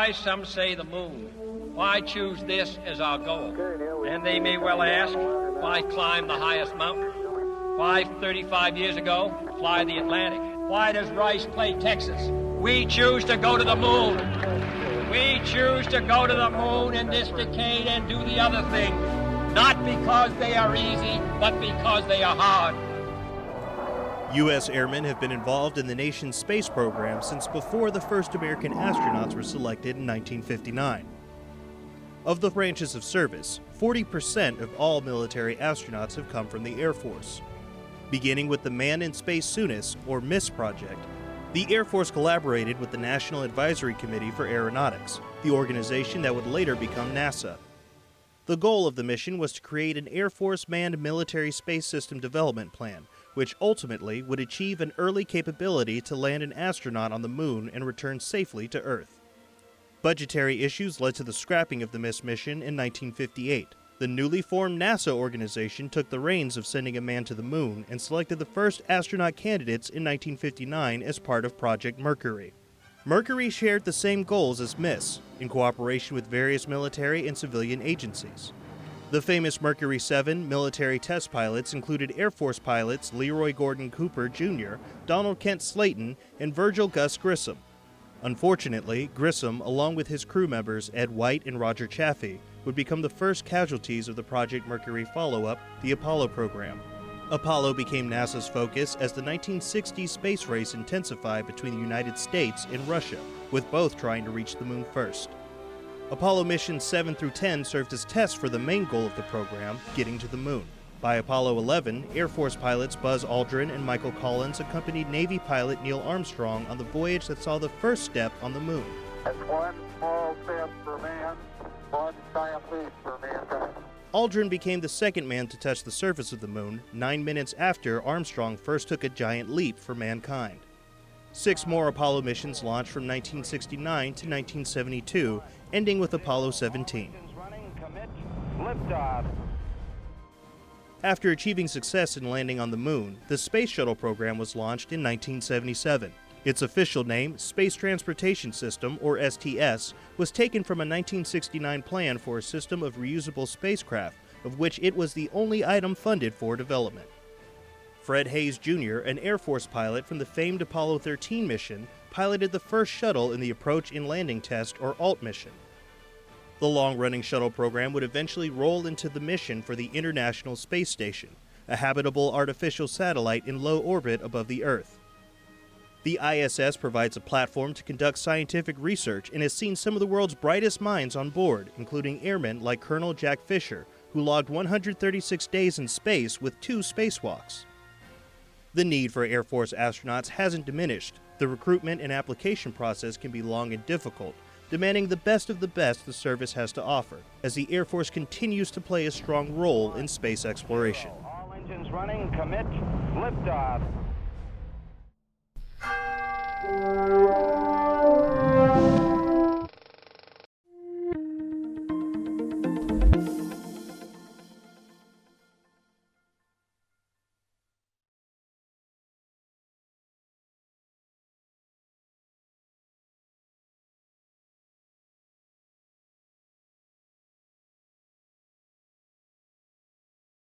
Why, some say the moon. Why choose this as our goal? And they may well ask, why climb the highest mountain? Why, 35 years ago, fly the Atlantic? Why does Rice play Texas? We choose to go to the moon. We choose to go to the moon in this decade and do the other thing, not because they are easy, but because they are hard. U.S. airmen have been involved in the nation's space program since before the first American astronauts were selected in 1959. Of the branches of service, 40% of all military astronauts have come from the Air Force. Beginning with the Manned in Space Soonest, or MISS project, the Air Force collaborated with the National Advisory Committee for Aeronautics, the organization that would later become NASA. The goal of the mission was to create an Air Force manned military space system development plan, which ultimately would achieve an early capability to land an astronaut on the moon and return safely to Earth. Budgetary issues led to the scrapping of the MISS mission in 1958. The newly formed NASA organization took the reins of sending a man to the moon and selected the first astronaut candidates in 1959 as part of Project Mercury. Mercury shared the same goals as MISS, in cooperation with various military and civilian agencies. The famous Mercury 7 military test pilots included Air Force pilots Leroy Gordon Cooper, Jr., Donald Kent Slayton, and Virgil Gus Grissom. Unfortunately, Grissom, along with his crew members Ed White and Roger Chaffee, would become the first casualties of the Project Mercury follow-up, the Apollo program. Apollo became NASA's focus as the 1960s space race intensified between the United States and Russia, with both trying to reach the moon first. Apollo missions 7 through 10 served as tests for the main goal of the program, getting to the moon. By Apollo 11, Air Force pilots Buzz Aldrin and Michael Collins accompanied Navy pilot Neil Armstrong on the voyage that saw the first step on the moon. That's one small step for man, one giant leap for mankind. Aldrin became the second man to touch the surface of the moon, 9 minutes after Armstrong first took a giant leap for mankind. 6 more Apollo missions launched from 1969 to 1972, ending with Apollo 17. After achieving success in landing on the moon, the Space Shuttle program was launched in 1977. Its official name, Space Transportation System, or STS, was taken from a 1969 plan for a system of reusable spacecraft, of which it was the only item funded for development. Fred Hayes Jr., an Air Force pilot from the famed Apollo 13 mission, piloted the first shuttle in the Approach and Landing Test, or ALT mission. The long-running shuttle program would eventually roll into the mission for the International Space Station, a habitable artificial satellite in low orbit above the Earth. The ISS provides a platform to conduct scientific research and has seen some of the world's brightest minds on board, including airmen like Colonel Jack Fisher, who logged 136 days in space with 2 spacewalks. The need for Air Force astronauts hasn't diminished. The recruitment and application process can be long and difficult, demanding the best of the best the service has to offer, as the Air Force continues to play a strong role in space exploration. All engines running, commit, liftoff.